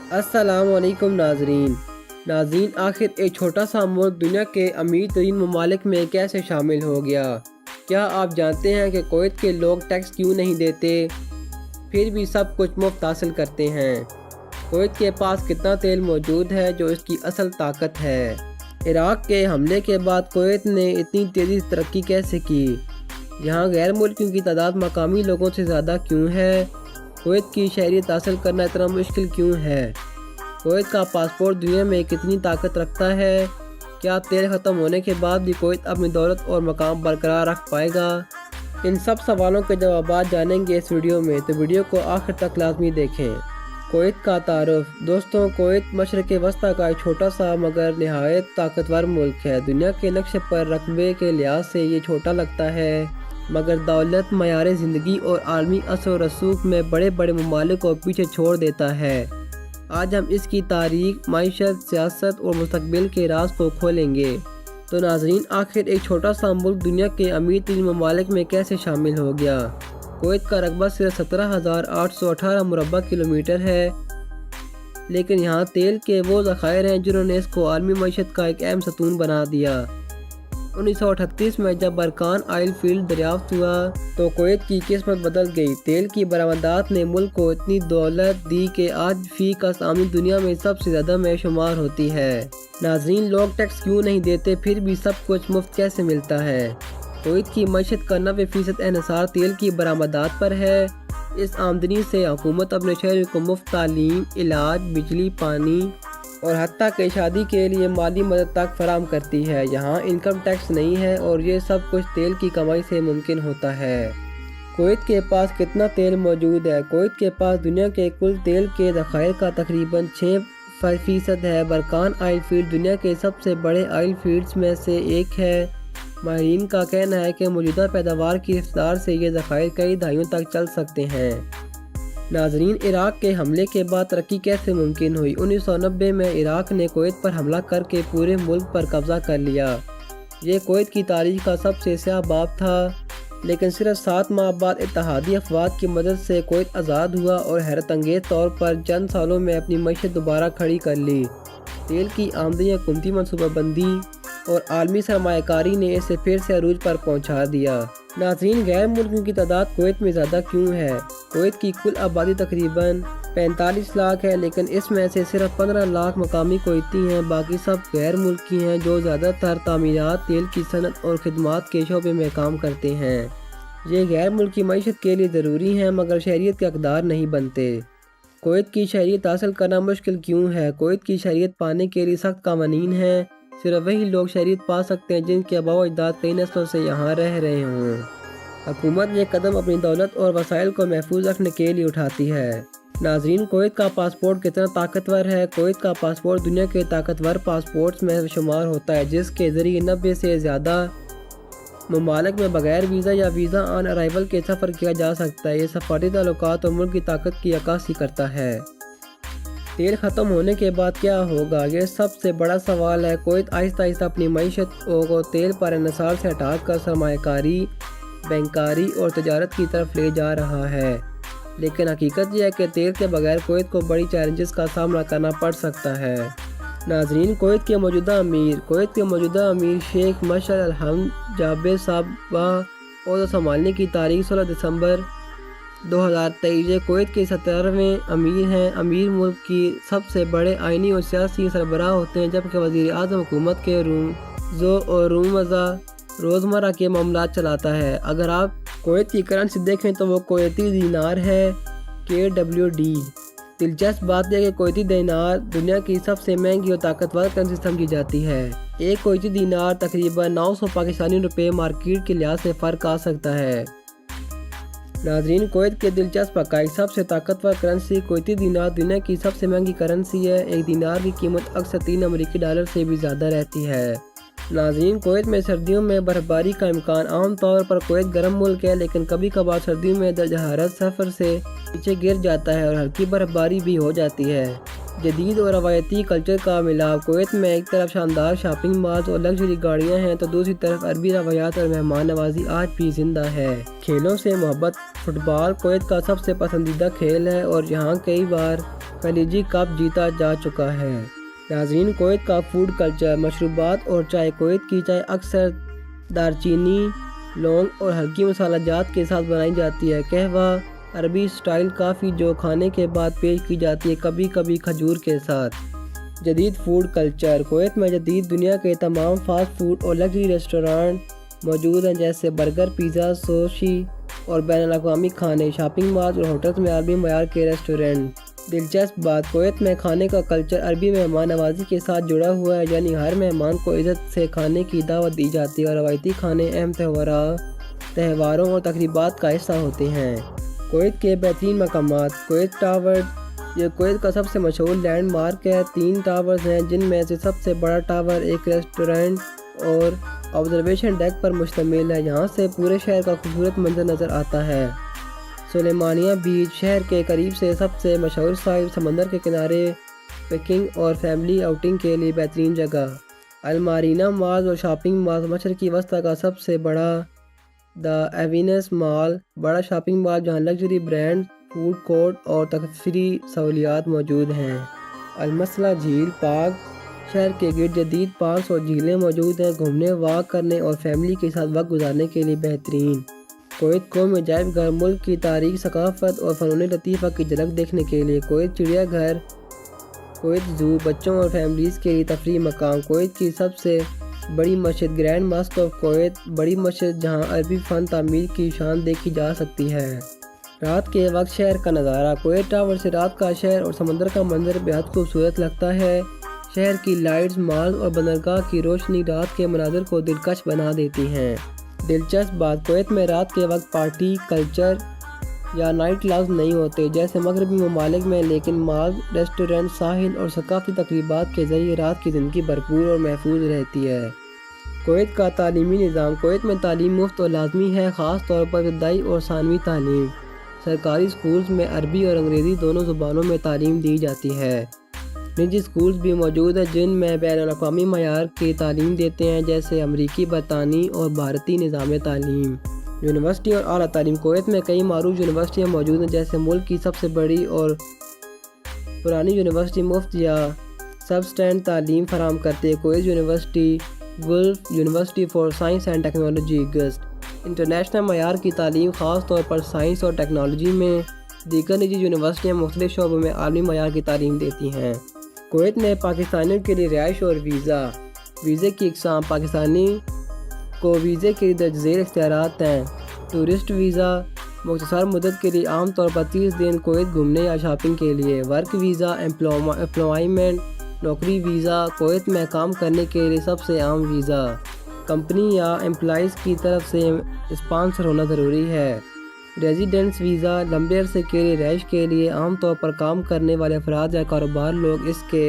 अस्सलाम वालेकुम नाजरीन, आखिर एक छोटा सा मुल्क दुनिया के अमीर तरीन ममालिक में कैसे शामिल हो गया। क्या आप जानते हैं कि कुवैत के लोग टैक्स क्यों नहीं देते, फिर भी सब कुछ मुफ्त हासिल करते हैं। कुवैत के पास कितना तेल मौजूद है जो इसकी असल ताकत है। इराक के हमले के बाद कुवैत ने इतनी तेज़ी से तरक्की कैसे की। यहाँ गैर मुल्कियों की तादाद मकामी लोगों से ज़्यादा क्यों है। कुवैत की शहरियत हासिल करना इतना मुश्किल क्यों है। कुवैत का पासपोर्ट दुनिया में कितनी ताकत रखता है। क्या तेल ख़त्म होने के बाद भी कुवैत अपनी दौलत और मकाम बरकरार रख पाएगा। इन सब सवालों के जवाब जानेंगे इस वीडियो में, तो वीडियो को आखिर तक लाजमी देखें। कुवैत का तारुफ। दोस्तों, कुवैत मशरक़ वस्ती का एक छोटा सा मगर नहायत ताकतवर मुल्क है। दुनिया के नक्शे पर रकबे के लिहाज से ये छोटा लगता है, मगर दौलत, मयार ज़िंदगी और आलमी असर व रसूख में बड़े बड़े ममालिक को पीछे छोड़ देता है। आज हम इसकी तारीख, माइशत, सियासत और मुस्तकबिल के राज को खोलेंगे। तो नाजरीन, आखिर एक छोटा सा मुल्क दुनिया के अमीर तीन ममालिक में कैसे शामिल हो गया। कुवैत का रकबा सिर्फ 17,818 मुरबा किलोमीटर है, लेकिन यहाँ तेल के वो ज़खायर हैं जिन्होंने इसको आलमी मईशत का एक अहम सतून बना दिया। 1938 में जब बरकान ऑयल फील्ड दरियाफ्त हुआ तो कुवैत की किस्मत बदल गई। तेल की बरामदात ने मुल्क को इतनी दौलत दी कि आज फी का आमदनी दुनिया में सबसे ज़्यादा में शुमार होती है। नाजरीन, लोग टैक्स क्यों नहीं देते, फिर भी सब कुछ मुफ्त कैसे मिलता है। कुवैत की मईशत का 90% इन्हिसार तेल की बरामदात पर है। इस आमदनी से हुकूमत अपने शहरियों को मुफ्त तालीम, इलाज, बिजली, पानी और हत्ता के शादी के लिए माली मदद तक फराम करती है। यहाँ इनकम टैक्स नहीं है और ये सब कुछ तेल की कमाई से मुमकिन होता है। कुवैत के पास कितना तेल मौजूद है। कुवैत के पास दुनिया के कुल तेल के ज़खायर का तकरीबन 6% है। बरकान ऑयल फील्ड दुनिया के सबसे बड़े ऑयल फील्ड्स में से एक है। माहिरीन का कहना है कि मौजूदा पैदावार की रफ्तार से ये ज़खायर कई दहाइयों तक चल सकते हैं। नाजरीन, इराक के हमले के बाद तरक्की कैसे मुमकिन हुई। 1990 में इराक ने कुवैत पर हमला करके पूरे मुल्क पर कब्जा कर लिया। ये कुवैत की तारीख का सबसे स्याह बाब था, लेकिन सिर्फ 7 माह बाद इत्तेहादी अफवाज की मदद से कुवैत आज़ाद हुआ और हैरत अंगेज़ तौर पर चंद सालों में अपनी मईशत दोबारा खड़ी कर ली। तेल की आमदनी, हुकूमती मनसूबाबंदी और आलमी सरमायाकारी ने इसे फिर से अरूज पर पहुंचा दिया। नाज़रीन, गैर मुल्कियों की तादाद कुवैत में ज़्यादा क्यों है। कुवैत की कुल आबादी तकरीबन 45 लाख है, लेकिन इसमें से सिर्फ 15 लाख मकामी कुवैती हैं। बाकी सब गैर मुल्की हैं जो ज़्यादातर तामीरात, तेल की सनत और खिदमात के शोबे में काम करते हैं। ये गैर मुल्की मईशत के लिए ज़रूरी हैं, मगर शहरियत के हकदार नहीं बनते। कुवैत की शहरियत हासिल करना मुश्किल क्यों है। कुवैत की शहरियत पाने के लिए सख्त कानून हैं। सिर्फ वही लोग शहरियत पा सकते हैं जिनके आबा अजदाद कई नस्लों से यहाँ रह रहे हों। हुकूमत ये कदम अपनी दौलत और वसाइल को महफूज रखने के लिए उठाती है। नाजरीन, कुवैत का पासपोर्ट कितना ताकतवर है। कुवैत का पासपोर्ट दुनिया के ताकतवर पासपोर्ट्स में शुमार होता है, जिसके ज़रिए 90 से ज़्यादा ममालिक में बगैर वीज़ा या वीज़ा ऑन अराइवल के सफ़र किया जा सकता है। ये सफारी ताल्लुकात और मुल्क की ताकत की अक्कासी करता है। तेल ख़त्म होने के बाद क्या होगा, ये सबसे बड़ा सवाल है। कुवैत आहिस्ता आहिस्ता अपनी मईशत को तेल पर इन्हिसार से हटाकर सरमायाकारी, बैंकारी और तजारत की तरफ ले जा रहा है। लेकिन हकीकत यह है कि तेल के बगैर कुवैत को बड़ी चैलेंजेस का सामना करना पड़ सकता है। नाजरीन, कुवैत के मौजूदा अमीर शेख मशअल अल-हम्द जाबेर साहबा और संभालने की तारीख 16 दिसंबर 2023। ये कुवैत के 17वें अमीर हैं। अमीर मुल्क की सबसे बड़े आइनी और सियासी सरबराह होते हैं, जबकि वज़ीर आज़म हुकूमत के रोज़मर्रा के मामलात चलाता है। अगर आप कुवैत की करेंसी देखें तो वो कुवैती दीनार है, KWD। दिलचस्प बात यह है कि कुवैती दीनार दुनिया की सबसे महंगी और ताकतवर करेंसी समझी जाती है। एक कुवैती दीनार तकरीबन 900 पाकिस्तानी रुपये मार्केट के लिहाज से फ़र्क आ सकता है। नाजरीन, कुवैत के दिलचस्प हक़ाइक़। सबसे ताकतवर करेंसी कुवैती दीनार दुनिया की सबसे महंगी करेंसी है। एक दीनार की कीमत अक्सर 3 अमेरिकी डॉलर से भी ज़्यादा रहती है। नाज़रीन, कुवैत में सर्दियों में बर्फबारी का इम्कान। आम तौर पर कुवैत गर्म मुल्क है, लेकिन कभी कभार सर्दियों में दर्जा हरारत 0 से नीचे गिर जाता है और हल्की बर्फबारी भी हो जाती है। जदीद और रवायती कल्चर का मिलाप। कुवैत में एक तरफ शानदार शॉपिंग मॉल्स और लग्जरी गाड़ियां हैं, तो दूसरी तरफ अरबी रवायात और मेहमान नवाजी आज भी जिंदा है। खेलों से मोहब्बत। फुटबॉल कुवैत का सबसे पसंदीदा खेल है और यहाँ कई बार خلیجی کپ جیتا جا چکا ہے۔ ناظرین، کویت کا فوڈ کلچر، مشروبات اور چائے۔ کویت کی چائے اکثر دارچینی، لونگ اور ہلکی مسالہ جات کے ساتھ بنائی جاتی ہے۔ قہوہ، عربی سٹائل کافی جو کھانے کے بعد پیش کی جاتی ہے، کبھی کبھی کھجور کے ساتھ۔ جدید فوڈ کلچر۔ کویت میں جدید دنیا کے تمام فاسٹ فوڈ اور لگژری ریسٹورانٹ موجود ہیں، جیسے برگر، پیزا، سوشی اور بین الاقوامی کھانے۔ شاپنگ مال اور ہوٹلز میں عربی معیار کے ریسٹورنٹ۔ دلچسپ بات، کویت میں کھانے کا کلچر عربی مہمان نوازی کے ساتھ جڑا ہوا ہے، یعنی ہر مہمان کو عزت سے کھانے کی دعوت دی جاتی ہے اور روایتی کھانے اہم تہواروں اور تقریبات کا حصہ ہوتے ہیں۔ کویت کے بہترین مقامات۔ کویت ٹاور، یہ کویت کا سب سے مشہور لینڈ مارک ہے۔ 3 ٹاورز ہیں، جن میں سے سب سے بڑا ٹاور ایک ریسٹورنٹ اور آبزرویشن ڈیک پر مشتمل ہے۔ یہاں سے پورے شہر کا خوبصورت منظر نظر آتا ہے۔ سلیمانیہ بیچ، شہر کے قریب سے سب سے مشہور ساحل، سمندر کے کنارے پکنک اور فیملی آؤٹنگ کے لیے بہترین جگہ۔ المارینہ مال اور شاپنگ مال، مشرقی وسطی کا سب سے بڑا دا ایونس مال، بڑا شاپنگ مال جہاں لگژری برانڈ، فوڈ کورٹ اور تفریحی سہولیات موجود ہیں۔ المسلہ جھیل پارک، شہر کے گرد جدید پارکس اور جھیلیں موجود ہیں، گھومنے، واک کرنے اور فیملی کے ساتھ وقت گزارنے کے لیے بہترین۔ کویت قومی عجائب گھر، ملک کی تاریخ، ثقافت اور فنون لطیفہ کی جھلک دیکھنے کے لیے۔ کویت چڑیا گھر، کویت زو، بچوں اور فیملیز کے لیے تفریحی مقام۔ کویت کی سب سے بڑی مسجد، گرینڈ ماسک آف کویت، بڑی مسجد جہاں عربی فن تعمیر کی شان دیکھی جا سکتی ہے۔ رات کے وقت شہر کا نظارہ۔ کویت ٹاور سے رات کا شہر اور سمندر کا منظر بہت خوبصورت لگتا ہے۔ شہر کی لائٹس، مال اور بندرگاہ کی روشنی رات کے مناظر کو دلکش بنا دیتی ہیں۔ دلچسپ بات، کویت میں رات کے وقت پارٹی کلچر یا نائٹ کلبز نہیں ہوتے جیسے مغربی ممالک میں، لیکن مال، ریسٹورنٹ، ساحل اور ثقافتی تقریبات کے ذریعے رات کی زندگی بھرپور اور محفوظ رہتی ہے۔ کویت کا تعلیمی نظام۔ کویت میں تعلیم مفت اور لازمی ہے، خاص طور پر ابتدائی اور ثانوی تعلیم۔ سرکاری اسکولز میں عربی اور انگریزی دونوں زبانوں میں تعلیم دی جاتی ہے۔ نجی اسکولز بھی موجود ہیں جن میں بین الاقوامی معیار کی تعلیم دیتے ہیں، جیسے امریکی، برطانوی اور بھارتی نظام تعلیم۔ یونیورسٹی اور اعلیٰ تعلیم۔ کویت میں کئی معروف یونیورسٹیاں موجود ہیں، جیسے ملک کی سب سے بڑی اور پرانی یونیورسٹی مفت یا سبسٹینٹ تعلیم فراہم کرتی ہے، Kuwait university, golf university for science and technology, gist. International معیار کی تعلیم، خاص طور پر سائنس اور ٹیکنالوجی میں۔ دیگر نجی یونیورسٹیاں مختلف شعبوں میں عالمی معیار کی تعلیم دیتی ہیں۔ کویت میں پاکستانیوں کے لیے رہائش اور ویزا۔ ویزے کی اقسام۔ پاکستانی کو ویزے کے درج ذیل اختیارات ہیں۔ ٹورسٹ ویزا، مختصر مدت کے لیے، عام طور پر 30 دن، کویت گھومنے یا شاپنگ کے لیے۔ ورک ویزا، امپلائمنٹ، نوکری ویزا، کویت میں کام کرنے کے لیے سب سے عام ویزا۔ کمپنی یا امپلائیز کی طرف سے اسپانسر ہونا ضروری ہے۔ ریزیڈنس ویزا، لمبے عرصے کے لیے رہائش کے لیے، عام طور پر کام کرنے والے افراد یا کاروبار لوگ اس کے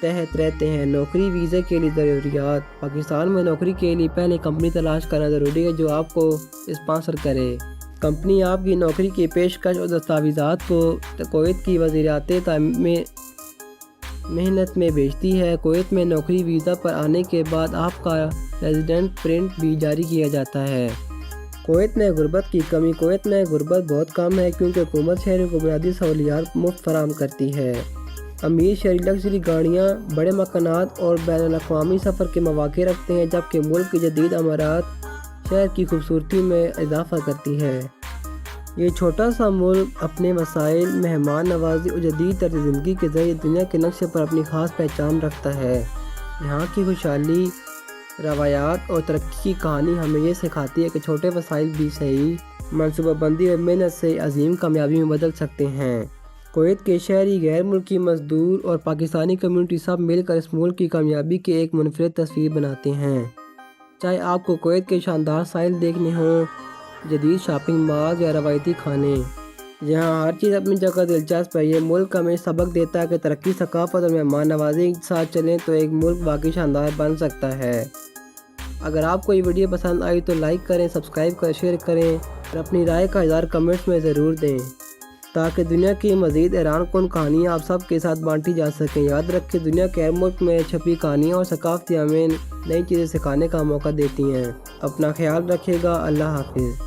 تحت رہتے ہیں۔ نوکری ویزے کے لیے ضروریات۔ پاکستان میں نوکری کے لیے پہلے کمپنی تلاش کرنا ضروری ہے جو آپ کو اسپانسر کرے۔ کمپنی آپ کی نوکری کی پیشکش اور دستاویزات کو کویت کی وزارت محنت میں بھیجتی ہے۔ کویت میں نوکری ویزا پر آنے کے بعد آپ کا ریزیڈنٹ پرمٹ بھی جاری کیا جاتا ہے۔ کویت میں غربت کی کمی۔ کویت میں غربت بہت کم ہے کیونکہ حکومت شہریوں کو بنیادی سہولیات مفت فراہم کرتی ہے۔ امیر شہری لگژری گاڑیاں، بڑے مکانات اور بین الاقوامی سفر کے مواقع رکھتے ہیں، جبکہ ملک کی جدید عمارات شہر کی خوبصورتی میں اضافہ کرتی ہے۔ یہ چھوٹا سا ملک اپنے وسائل، مہمان نوازی اور جدید طرز زندگی کے ذریعے دنیا کے نقشے پر اپنی خاص پہچان رکھتا ہے۔ یہاں کی خوشحالی، روایات اور ترقی کی کہانی ہمیں یہ سکھاتی ہے کہ چھوٹے وسائل بھی صحیح منصوبہ بندی اور محنت سے عظیم کامیابی میں بدل سکتے ہیں۔ کویت کے شہری، غیر ملکی مزدور اور پاکستانی کمیونٹی سب مل کر اس ملک کی کامیابی کی ایک منفرد تصویر بناتے ہیں۔ چاہے آپ کو کویت کے شاندار ساحل دیکھنے ہوں، جدید شاپنگ مال یا روایتی کھانے، یہاں ہر چیز اپنی جگہ دلچسپ ہے۔ یہ ملک ہمیں سبق دیتا ہے کہ ترقی، ثقافت اور مہمان نوازی کے ساتھ چلیں تو ایک ملک واقعی شاندار بن سکتا ہے۔ اگر آپ کو یہ ویڈیو پسند آئی تو لائک کریں، سبسکرائب کریں، شیئر کریں اور اپنی رائے کا اظہار کمنٹس میں ضرور دیں تاکہ دنیا کی مزید حیران کن کہانیاں آپ سب کے ساتھ بانٹی جا سکیں۔ یاد رکھیں، دنیا کے ہر ملک میں چھپی کہانیاں اور ثقافتی ہمیں نئی چیزیں سکھانے کا موقع دیتی ہیں۔ اپنا خیال رکھیے گا۔ اللہ حافظ۔